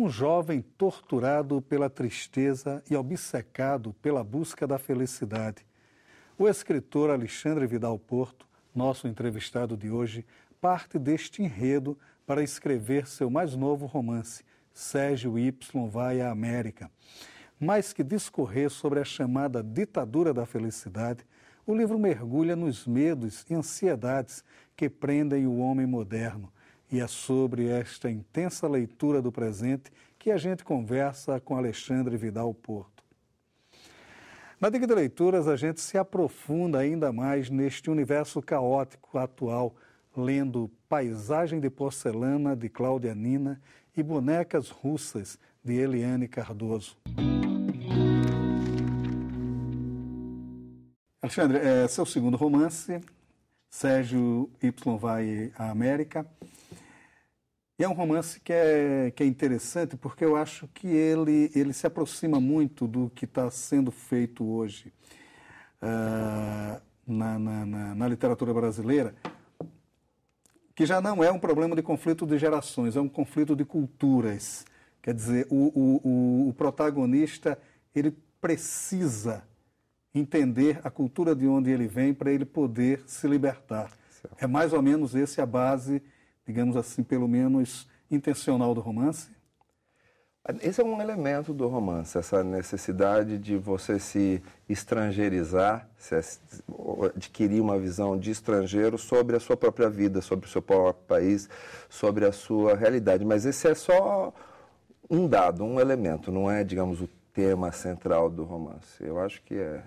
um jovem torturado pela tristeza e obcecado pela busca da felicidade. O escritor Alexandre Vidal Porto, nosso entrevistado de hoje, parte deste enredo para escrever seu mais novo romance, Sérgio Y Vai à América. Mais que discorrer sobre a chamada ditadura da felicidade, o livro mergulha nos medos e ansiedades que prendem o homem moderno. E é sobre esta intensa leitura do presente que a gente conversa com Alexandre Vidal Porto. Na Dica de Leituras, a gente se aprofunda ainda mais neste universo caótico atual, lendo Paisagem de Porcelana, de Cláudia Nina, e Bonecas Russas, de Eliane Cardoso. Alexandre, é seu segundo romance, Sérgio Y Vai à América. E é um romance que é interessante porque eu acho que ele se aproxima muito do que está sendo feito hoje na literatura brasileira, que já não é um problema de conflito de gerações, é um conflito de culturas. Quer dizer, o protagonista ele precisa entender a cultura de onde ele vem para ele poder se libertar. Certo. É mais ou menos essa a base, digamos assim, pelo menos intencional do romance? Esse é um elemento do romance, essa necessidade de você se estrangeirizar, adquirir uma visão de estrangeiro sobre a sua própria vida, sobre o seu próprio país, sobre a sua realidade. Mas esse é só um dado, um elemento, não é, digamos, o tema central do romance. Eu acho que é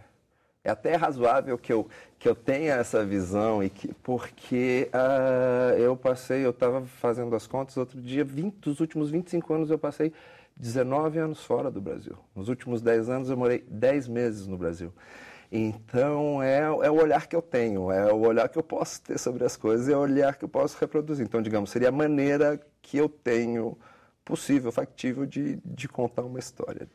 até razoável que eu tenha essa visão, porque eu estava fazendo as contas outro dia, dos últimos 25 anos eu passei 19 anos fora do Brasil. Nos últimos 10 anos eu morei 10 meses no Brasil. Então é o olhar que eu tenho, é o olhar que eu posso ter sobre as coisas, é o olhar que eu posso reproduzir. Então, digamos, seria a maneira que eu tenho possível, factível de contar uma história.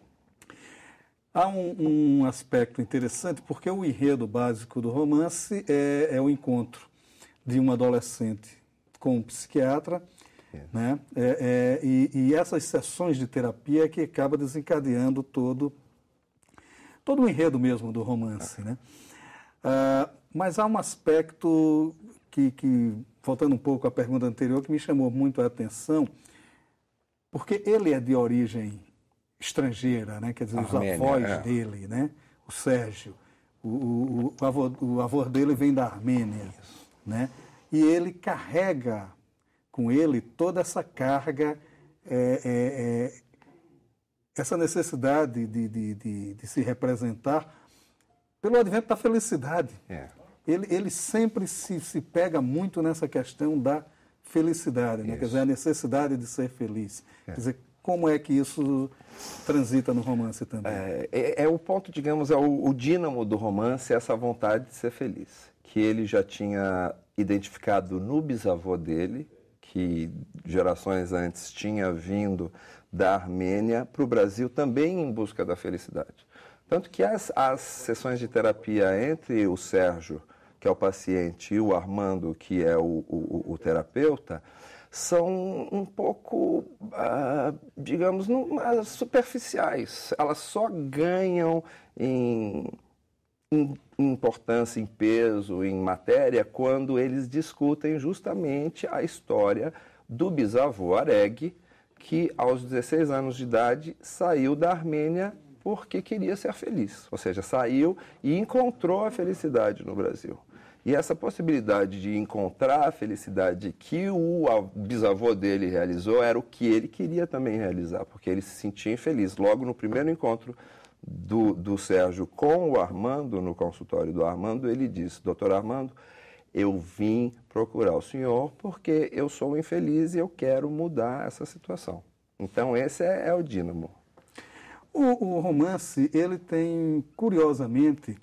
Há um aspecto interessante, porque o enredo básico do romance é o encontro de um adolescente com um psiquiatra, né? E essas sessões de terapia é que acaba desencadeando todo o enredo mesmo do romance, né? Mas há um aspecto que, voltando um pouco à pergunta anterior, que me chamou muito a atenção, porque ele é de origem estrangeira, né? Quer dizer, Armênia, os avós dele, né? O Sérgio, o avô dele vem da Armênia, né? E ele carrega com ele toda essa carga, essa necessidade de se representar pelo advento da felicidade. Ele sempre se pega muito nessa questão da felicidade, né? Quer dizer, a necessidade de ser feliz. Quer dizer, como é que isso transita no romance também? É o ponto, digamos, é o dínamo do romance, essa vontade de ser feliz, que ele já tinha identificado no bisavô dele, que gerações antes tinha vindo da Armênia para o Brasil também em busca da felicidade. Tanto que as sessões de terapia entre o Sérgio, que é o paciente, e o Armando, que é o terapeuta, são um pouco, digamos, superficiais. Elas só ganham em importância, em peso, em matéria, quando eles discutem justamente a história do bisavô Areg, que aos 16 anos de idade saiu da Armênia porque queria ser feliz. Ou seja, saiu e encontrou a felicidade no Brasil. E essa possibilidade de encontrar a felicidade que o bisavô dele realizou era o que ele queria também realizar, porque ele se sentia infeliz. Logo no primeiro encontro do Sérgio com o Armando, no consultório do Armando, ele disse: doutor Armando, eu vim procurar o senhor porque eu sou infeliz e eu quero mudar essa situação. Então esse é o dínamo. O romance, ele tem, curiosamente,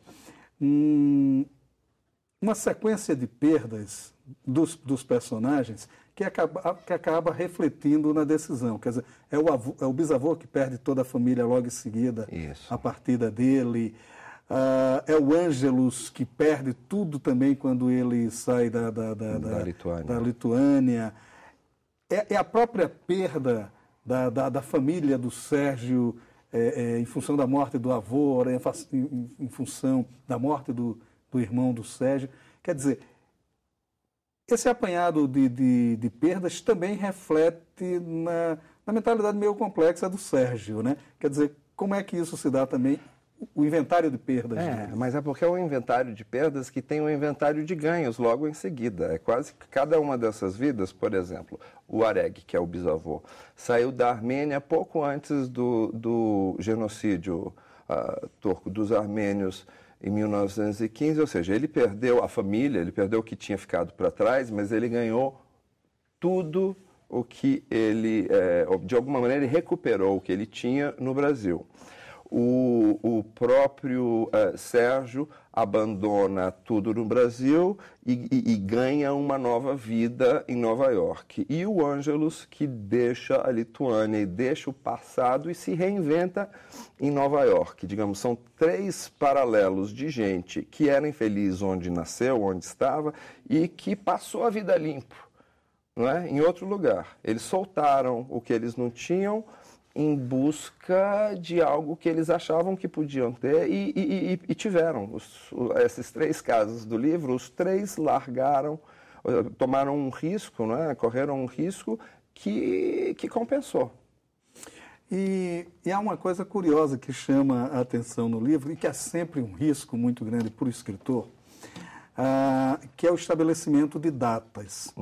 uma sequência de perdas dos personagens que acaba refletindo na decisão. Quer dizer, é o bisavô que perde toda a família logo em seguida, a partida dele. É o Ângelus que perde tudo também quando ele sai da Lituânia. É a própria perda da família do Sérgio em função da morte do avô, em função da morte do irmão do Sérgio. Quer dizer, esse apanhado de perdas também reflete na mentalidade meio complexa do Sérgio, né? Quer dizer, como é que isso se dá também, o inventário de perdas dele? Mas é porque é um inventário de perdas que tem um inventário de ganhos logo em seguida. É quase que cada uma dessas vidas, por exemplo, o Areg, que é o bisavô, saiu da Armênia pouco antes do genocídio turco dos armênios em 1915, ou seja, ele perdeu a família, ele perdeu o que tinha ficado para trás, mas ele ganhou tudo o que ele, de alguma maneira, ele recuperou o que ele tinha no Brasil. O próprio Sérgio abandona tudo no Brasil e ganha uma nova vida em Nova York. E o Ângelos, que deixa a Lituânia e deixa o passado e se reinventa em Nova York. Digamos, são 3 paralelos de gente que era infeliz onde nasceu, onde estava, e que passou a vida limpo, não é? Em outro lugar. Eles soltaram o que eles não tinham em busca de algo que eles achavam que podiam ter e tiveram. Esses 3 casos do livro, os 3 largaram, tomaram um risco, né? Correram um risco que compensou. E há uma coisa curiosa que chama a atenção no livro, e que é sempre um risco muito grande para o escritor, que é o estabelecimento de datas.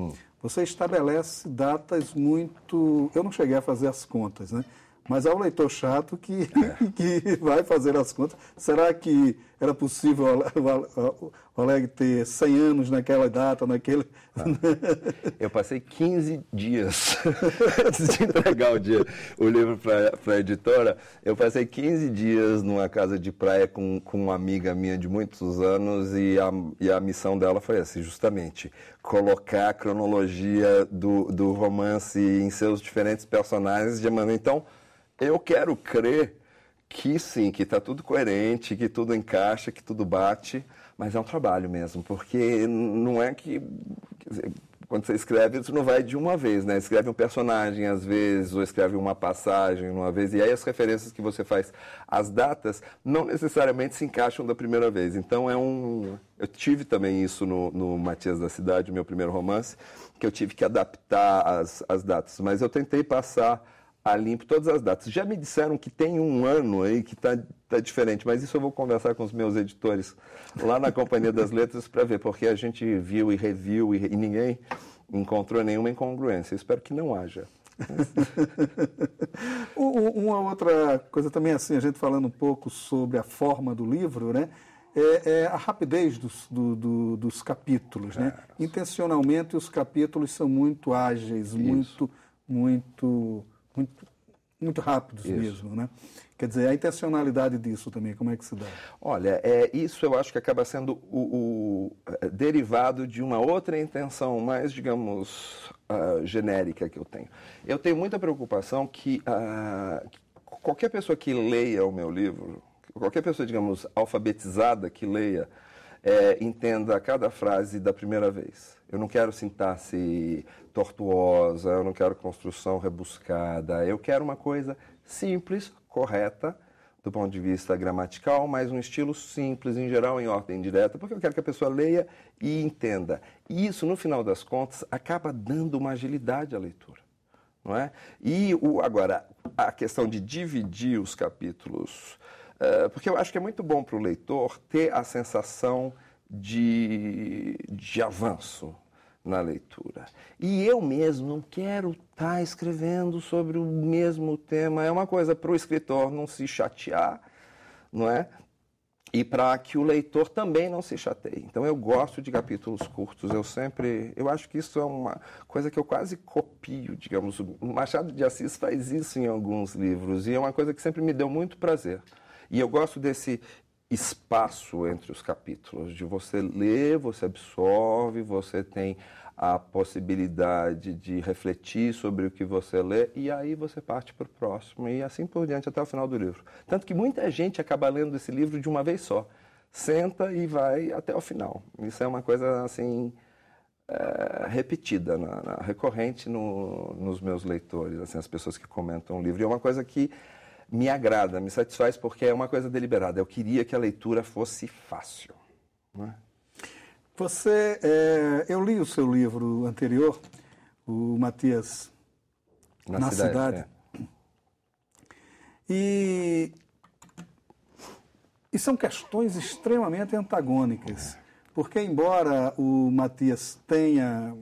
Você estabelece datas muito... Eu não cheguei a fazer as contas, né? Mas é o leitor chato que vai fazer as contas. Será que era possível o Aleg ter 100 anos naquela data, naquele... Eu passei 15 dias antes de entregar o livro para a editora. Eu passei 15 dias numa casa de praia com uma amiga minha de muitos anos e a missão dela foi assim, justamente, colocar a cronologia do romance em seus diferentes personagens de maneira... Então, eu quero crer que sim, que está tudo coerente, que tudo encaixa, que tudo bate, mas é um trabalho mesmo, porque não é que... Quer dizer, quando você escreve, isso não vai de uma vez, né? Escreve um personagem às vezes, ou escreve uma passagem uma vez, e aí as referências que você faz, as datas, não necessariamente se encaixam da primeira vez. Então eu tive também isso no Matias da Cidade, o meu primeiro romance, que eu tive que adaptar as datas, mas eu tentei passar a limpo todas as datas. Já me disseram que tem um ano aí que tá diferente, mas isso eu vou conversar com os meus editores lá na Companhia das Letras para ver, porque a gente viu e reviu e ninguém encontrou nenhuma incongruência. Eu espero que não haja. Uma outra coisa também, assim, a gente falando um pouco sobre a forma do livro, né? É a rapidez dos capítulos, né? Intencionalmente os capítulos são muito ágeis, muito rápidos mesmo, né? Quer dizer, a intencionalidade disso também, como é que se dá? Olha, isso eu acho que acaba sendo o derivado de uma outra intenção mais, digamos, genérica que eu tenho. Eu tenho muita preocupação que qualquer pessoa que leia o meu livro, qualquer pessoa, digamos, alfabetizada que leia, entenda cada frase da primeira vez. Eu não quero sintaxe tortuosa, eu não quero construção rebuscada, eu quero uma coisa simples, correta, do ponto de vista gramatical, mas um estilo simples, em geral, em ordem direta, porque eu quero que a pessoa leia e entenda. E isso, no final das contas, acaba dando uma agilidade à leitura, não é? E agora, a questão de dividir os capítulos, porque eu acho que é muito bom para o leitor ter a sensação de avanço na leitura. E eu mesmo não quero estar escrevendo sobre o mesmo tema. É uma coisa para o escritor não se chatear, não é? E para que o leitor também não se chateie. Então eu gosto de capítulos curtos. Eu acho que isso é uma coisa que eu quase copio, digamos. O Machado de Assis faz isso em alguns livros e é uma coisa que sempre me deu muito prazer. E eu gosto desse espaço entre os capítulos, de você ler, você absorve, você tem a possibilidade de refletir sobre o que você lê e aí você parte para o próximo e assim por diante até o final do livro. Tanto que muita gente acaba lendo esse livro de uma vez só. Senta e vai até o final. Isso é uma coisa assim repetida, recorrente nos meus leitores, assim, as pessoas que comentam o livro. E é uma coisa que me agrada, me satisfaz, porque é uma coisa deliberada. Eu queria que a leitura fosse fácil. Não é? Eu li o seu livro anterior, o Matias na Cidade. E são questões extremamente antagônicas, porque embora o Matias tenha,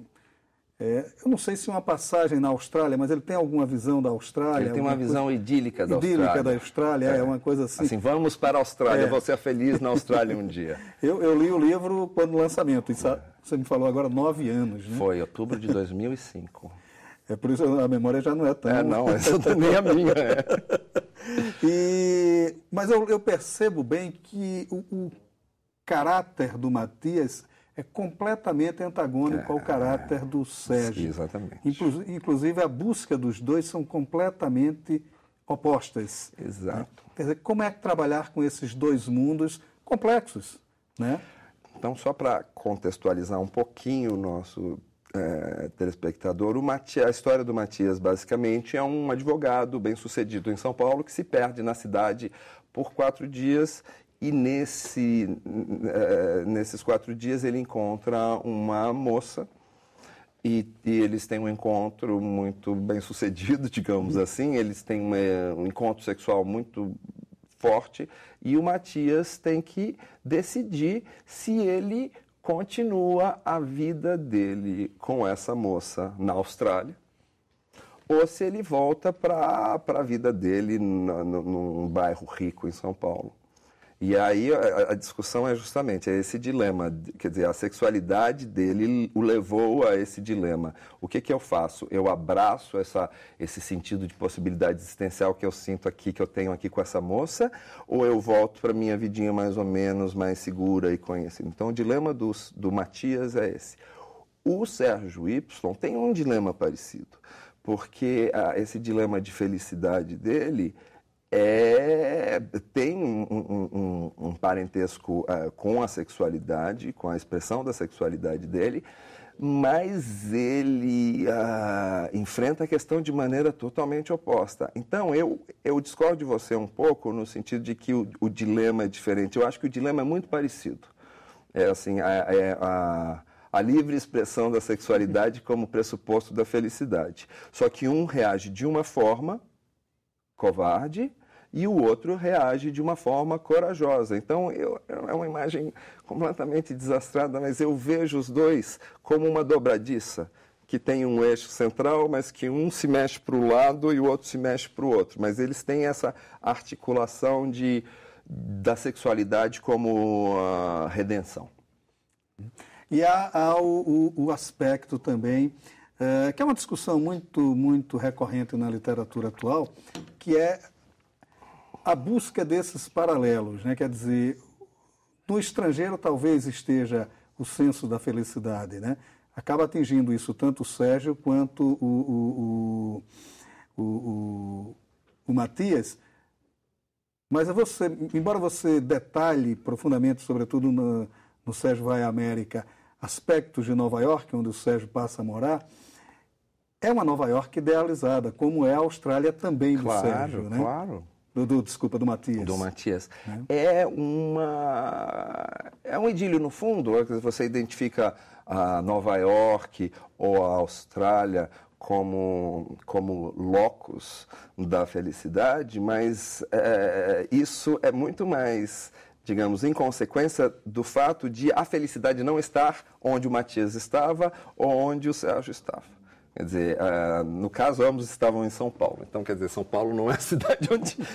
eu não sei se uma passagem na Austrália, mas ele tem alguma visão da Austrália. Ele tem uma visão idílica da Austrália. Idílica da Austrália, é uma coisa assim. Assim, vamos para a Austrália, vou ser feliz na Austrália um dia. Eu li o livro quando o lançamento, você me falou agora 9 anos, né? Foi, outubro de 2005. É por isso que a memória já não é tão... não, essa nem a minha. Mas eu percebo bem que o caráter do Matias é completamente antagônico ao caráter do Sérgio. Exatamente. Inclusive, a busca dos dois são completamente opostas. Exato. Né? Quer dizer, como é que trabalhar com esses dois mundos complexos, né? Então, só para contextualizar um pouquinho o nosso telespectador, a história do Matias, basicamente, é um advogado bem-sucedido em São Paulo que se perde na cidade por 4 dias e nesses 4 dias ele encontra uma moça e eles têm um encontro muito bem-sucedido, digamos assim, eles têm um encontro sexual muito forte e o Matias tem que decidir se ele continua a vida dele com essa moça na Austrália, ou se ele volta para a vida dele num bairro rico em São Paulo. E aí a discussão é justamente esse dilema, quer dizer, a sexualidade dele o levou a esse dilema. O que eu faço? Eu abraço esse sentido de possibilidade existencial que eu sinto aqui, que eu tenho aqui com essa moça, ou eu volto para a minha vidinha mais ou menos mais segura e conhecida? Então o dilema do Matias é esse. O Sérgio Y tem um dilema parecido, porque esse dilema de felicidade dele tem um parentesco com a sexualidade, com a expressão da sexualidade dele, mas ele enfrenta a questão de maneira totalmente oposta. Então, eu discordo de você um pouco no sentido de que o dilema é diferente. Eu acho que o dilema é muito parecido. A livre expressão da sexualidade como pressuposto da felicidade. Só que um reage de uma forma covarde e o outro reage de uma forma corajosa. Então, é uma imagem completamente desastrada, mas eu vejo os dois como uma dobradiça, que tem um eixo central, mas que um se mexe para o lado e o outro se mexe para o outro. Mas eles têm essa articulação da sexualidade como redenção. E há o aspecto também, que é uma discussão muito, muito recorrente na literatura atual, que é a busca desses paralelos, né? Quer dizer, no estrangeiro talvez esteja o senso da felicidade, né? Acaba atingindo isso tanto o Sérgio quanto o Matias, mas embora você detalhe profundamente, sobretudo no Sérgio Vai à América, aspectos de Nova York, onde o Sérgio passa a morar, é uma Nova York idealizada, como é a Austrália também do Sérgio, né? Claro. Desculpa, do Matias. Do Matias. É um idílio, no fundo, você identifica a Nova York ou a Austrália como locus da felicidade, mas isso é muito mais, digamos, em consequência do fato de a felicidade não estar onde o Matias estava ou onde o Sérgio estava. Quer dizer, no caso, ambos estavam em São Paulo. Então, quer dizer, São Paulo não é a cidade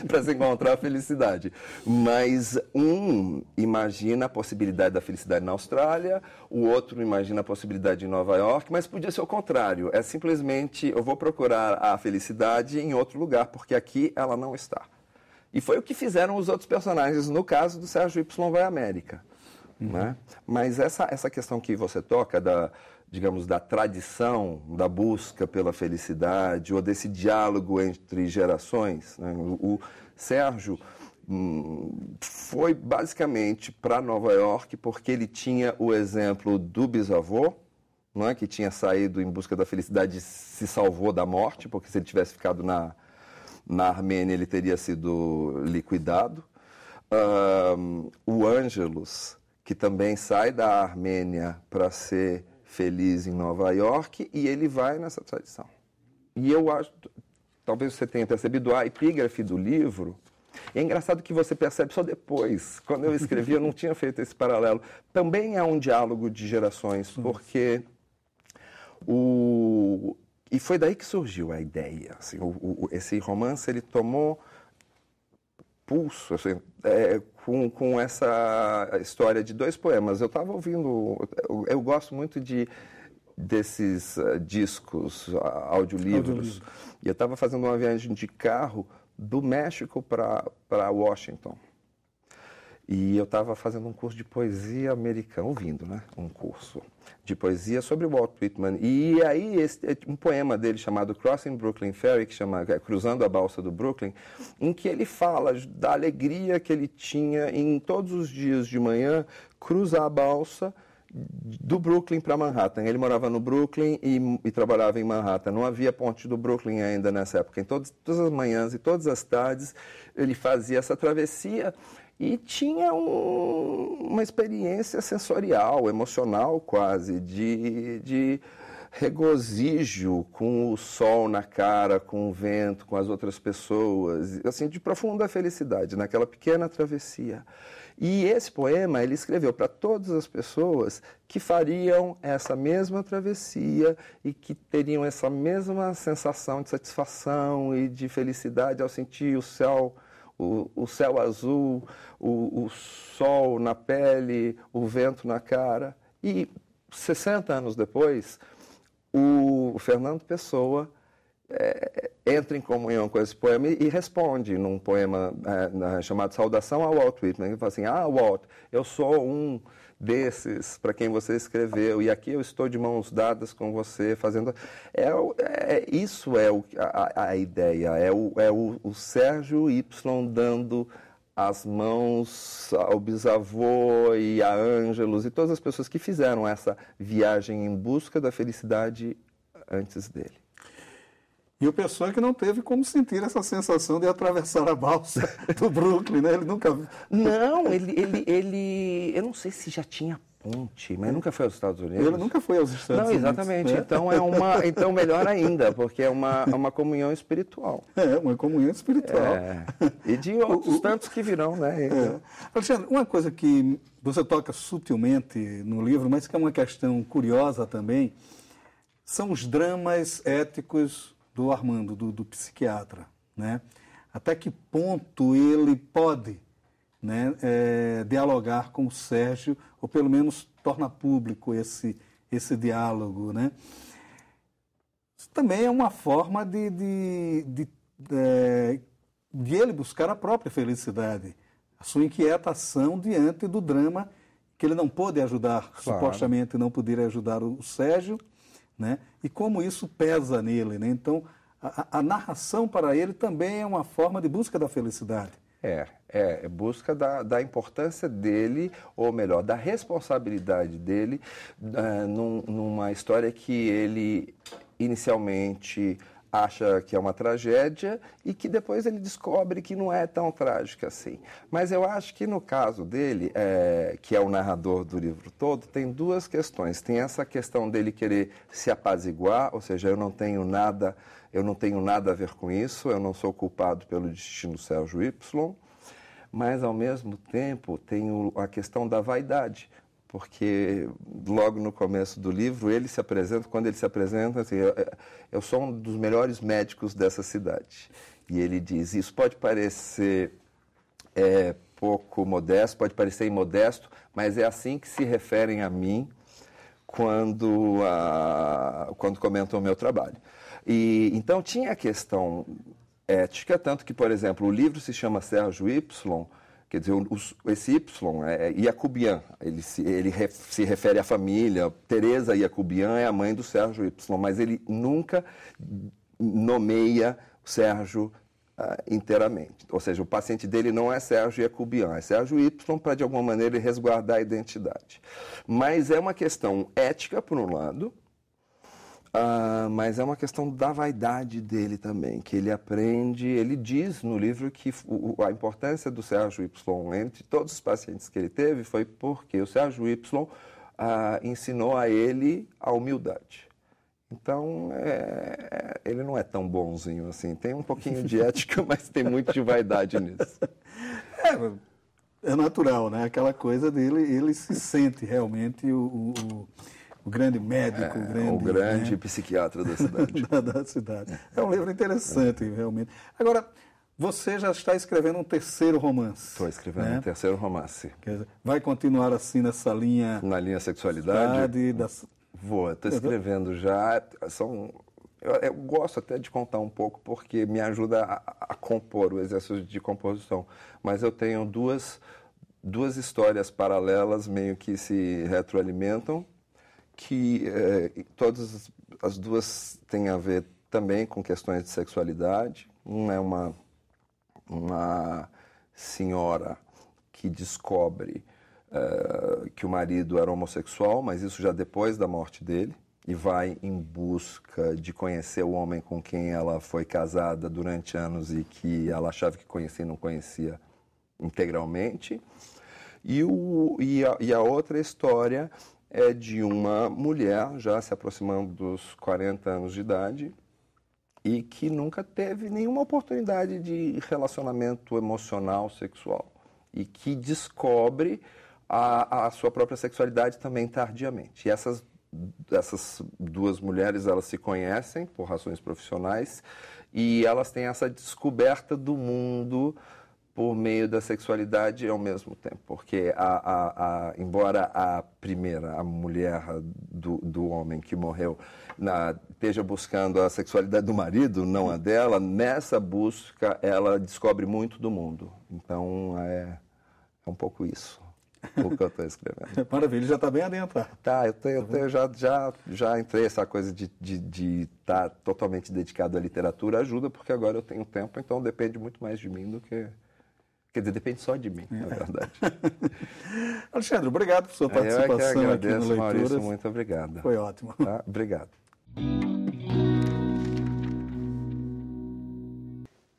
para se encontrar a felicidade. Mas um imagina a possibilidade da felicidade na Austrália, o outro imagina a possibilidade em Nova York, mas podia ser o contrário. É simplesmente, eu vou procurar a felicidade em outro lugar, porque aqui ela não está. E foi o que fizeram os outros personagens, no caso do Sérgio Y Vai à América. Né? Mas essa questão que você toca digamos, da tradição, da busca pela felicidade, ou desse diálogo entre gerações, né? O Sérgio foi basicamente para Nova York porque ele tinha o exemplo do bisavô, não é? Que tinha saído em busca da felicidade e se salvou da morte, porque se ele tivesse ficado na Armênia ele teria sido liquidado. O Ângelus, que também sai da Armênia para ser feliz em Nova York, e ele vai nessa tradição. E eu acho, talvez você tenha percebido, a epígrafe do livro, é engraçado que você percebe só depois. Quando eu escrevi, eu não tinha feito esse paralelo. Também é um diálogo de gerações, porque e foi daí que surgiu a ideia. Assim, esse romance, ele tomou pulso, assim, com essa história de 2 poemas. Eu estava ouvindo, eu gosto muito desses discos, audiolivros, e eu estava fazendo uma viagem de carro do México para Washington. E eu estava fazendo um curso de poesia americana, ouvindo, né? Um curso de poesia sobre o Walt Whitman. E aí, um poema dele chamado Crossing Brooklyn Ferry, que chama Cruzando a Balsa do Brooklyn, em que ele fala da alegria que ele tinha em todos os dias de manhã cruzar a balsa do Brooklyn para Manhattan. Ele morava no Brooklyn e trabalhava em Manhattan. Não havia ponte do Brooklyn ainda nessa época. Em todas as manhãs e todas as tardes, ele fazia essa travessia e tinha uma experiência sensorial, emocional quase, de regozijo com o sol na cara, com o vento, com as outras pessoas, assim, de profunda felicidade naquela pequena travessia. E esse poema ele escreveu para todas as pessoas que fariam essa mesma travessia e que teriam essa mesma sensação de satisfação e de felicidade ao sentir o céu azul, o sol na pele, o vento na cara. E 60 anos depois, o Fernando Pessoa entra em comunhão com esse poema e responde num poema chamado Saudação ao Walt Whitman. Ele fala assim: Walt, eu sou um desses para quem você escreveu, e aqui eu estou de mãos dadas com você, fazendo... Isso é a ideia, é o Sérgio Y dando as mãos ao bisavô e a Ângelus e todas as pessoas que fizeram essa viagem em busca da felicidade antes dele. E o Pessoa que não teve como sentir essa sensação de atravessar a balsa do Brooklyn, né? Ele nunca... Não, ele eu não sei se já tinha ponte, mas nunca foi aos Estados Unidos. Ele nunca foi aos Estados Unidos. Não, exatamente. Né? Então melhor ainda, porque é uma comunhão espiritual. Uma comunhão espiritual. E de outros tantos que virão, né? Alexandre, uma coisa que você toca sutilmente no livro, mas que é uma questão curiosa também, são os dramas éticos do Armando, do psiquiatra, né? Até que ponto ele pode, né, dialogar com o Sérgio, ou pelo menos torna público esse diálogo, né? Isso também é uma forma de ele buscar a própria felicidade, a sua inquietação diante do drama que ele não pôde ajudar, claro. Supostamente não poderia ajudar o Sérgio, né? E como isso pesa nele, né? Então, a narração para ele também é uma forma de busca da felicidade. Busca da importância dele, ou melhor, da responsabilidade dele numa história que ele inicialmente acha que é uma tragédia e que depois ele descobre que não é tão trágica assim. Mas eu acho que no caso dele, que é o narrador do livro todo, tem 2 questões. Tem essa questão dele querer se apaziguar, ou seja, eu não tenho nada a ver com isso, eu não sou culpado pelo destino do Sérgio Y, mas ao mesmo tempo tem a questão da vaidade. Porque logo no começo do livro, quando ele se apresenta, assim, eu sou um dos melhores médicos dessa cidade. E ele diz, isso pode parecer pouco modesto, pode parecer imodesto, mas é assim que se referem a mim quando comentam o meu trabalho. E então tinha a questão ética, tanto que, por exemplo, o livro se chama Sérgio Y, quer dizer, esse Y é Iacubian, ele se refere à família. Teresa Iacubian é a mãe do Sérgio Y, mas ele nunca nomeia o Sérgio inteiramente. Ou seja, o paciente dele não é Sérgio Yacobian, é Sérgio Y para, de alguma maneira, resguardar a identidade. Mas é uma questão ética, por um lado, mas é uma questão da vaidade dele também, que ele aprende, ele diz no livro que a importância do Sérgio Y entre todos os pacientes que ele teve foi porque o Sérgio Y ensinou a ele a humildade. Então, ele não é tão bonzinho assim. Tem um pouquinho de ética, mas tem muito de vaidade nisso. É natural, né? Aquela coisa dele, ele se sente realmente o grande médico, o grande psiquiatra da cidade. da cidade. É um livro interessante, realmente. Agora, você já está escrevendo um terceiro romance. Estou escrevendo um terceiro romance. Quer dizer, vai continuar assim nessa linha... Na linha sexualidade? Vou, estou escrevendo já. Eu gosto até de contar um pouco, porque me ajuda a compor, o exercício de composição. Mas eu tenho duas histórias paralelas, meio que se retroalimentam, que todas as duas têm a ver também com questões de sexualidade. Uma é uma senhora que descobre que o marido era homossexual, mas isso já depois da morte dele, e vai em busca de conhecer o homem com quem ela foi casada durante anos e que ela achava que conhecia e não conhecia integralmente. E a outra história é de uma mulher já se aproximando dos 40 anos de idade e que nunca teve nenhuma oportunidade de relacionamento emocional, sexual, e que descobre a sua própria sexualidade também tardiamente. E essas duas mulheres, elas se conhecem por razões profissionais e elas têm essa descoberta do mundo por meio da sexualidade ao mesmo tempo. Porque, embora a primeira, a mulher do homem que morreu, esteja buscando a sexualidade do marido, não a dela, nessa busca ela descobre muito do mundo. Então, é um pouco isso. O que eu estou escrevendo. Maravilha, já está bem adentrado. Tá, eu já entrei essa coisa de estar totalmente dedicado à literatura, ajuda, porque agora eu tenho tempo, então depende muito mais de mim do que... Quer dizer, depende só de mim, na verdade. Alexandre, obrigado por sua participação eu que agradeço, aqui no Leituras. Maurício, muito obrigado. Foi ótimo. Tá? Obrigado.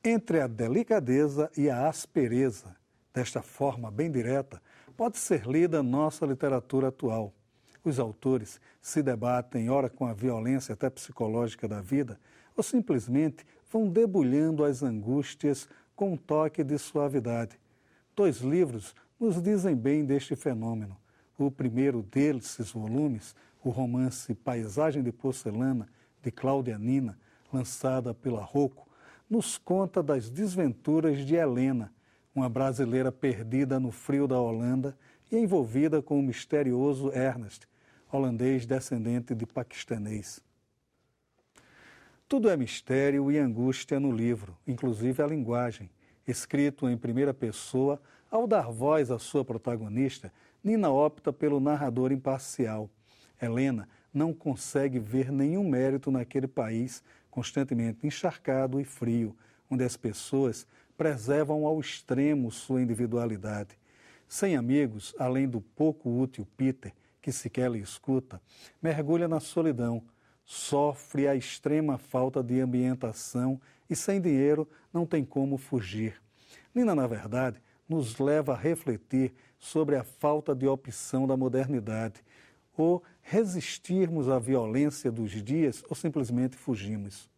Entre a delicadeza e a aspereza desta forma bem direta, pode ser lida nossa literatura atual. Os autores se debatem, ora com a violência até psicológica da vida, ou simplesmente vão debulhando as angústias com um toque de suavidade. 2 livros nos dizem bem deste fenômeno. O primeiro desses volumes, o romance Paisagem de Porcelana, de Cláudia Nina, lançada pela Rocco, nos conta das desventuras de Helena, uma brasileira perdida no frio da Holanda e envolvida com o misterioso Ernest, holandês descendente de paquistanês. Tudo é mistério e angústia no livro, inclusive a linguagem. Escrito em primeira pessoa, ao dar voz à sua protagonista, Nina opta pelo narrador imparcial. Helena não consegue ver nenhum mérito naquele país constantemente encharcado e frio, onde as pessoas preservam ao extremo sua individualidade. Sem amigos, além do pouco útil Peter, que sequer lhe escuta, mergulha na solidão, sofre a extrema falta de ambientação e, sem dinheiro, não tem como fugir. Nina, na verdade, nos leva a refletir sobre a falta de opção da modernidade, ou resistirmos à violência dos dias ou simplesmente fugimos.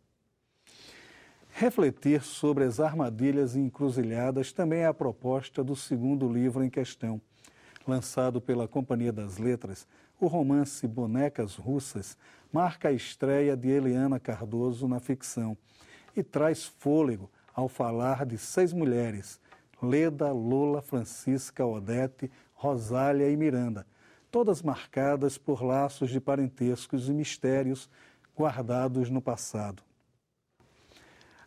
Refletir sobre as armadilhas e encruzilhadas também é a proposta do segundo livro em questão. Lançado pela Companhia das Letras, o romance Bonecas Russas marca a estreia de Eliana Cardoso na ficção e traz fôlego ao falar de 6 mulheres, Leda, Lola, Francisca, Odete, Rosália e Miranda, todas marcadas por laços de parentescos e mistérios guardados no passado.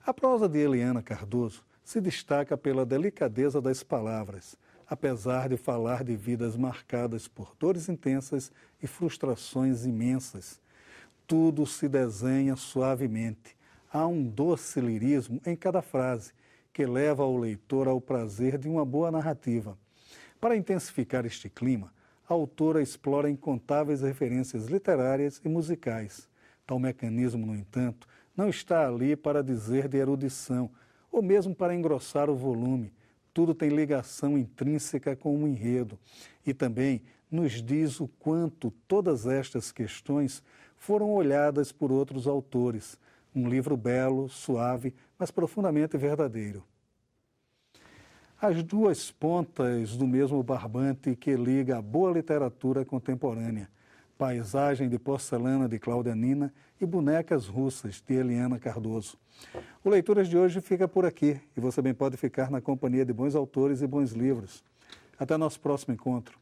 A prosa de Eliana Cardoso se destaca pela delicadeza das palavras, apesar de falar de vidas marcadas por dores intensas e frustrações imensas. Tudo se desenha suavemente. Há um doce lirismo em cada frase, que leva o leitor ao prazer de uma boa narrativa. Para intensificar este clima, a autora explora incontáveis referências literárias e musicais. Tal mecanismo, no entanto, não está ali para dizer de erudição, ou mesmo para engrossar o volume. Tudo tem ligação intrínseca com o enredo e também nos diz o quanto todas estas questões foram olhadas por outros autores. Um livro belo, suave, mas profundamente verdadeiro. As duas pontas do mesmo barbante que liga a boa literatura contemporânea. Paisagem de Porcelana, de Cláudia Nina, e Bonecas Russas, de Eliana Cardoso. O Leituras de hoje fica por aqui e você bem pode ficar na companhia de bons autores e bons livros. Até nosso próximo encontro.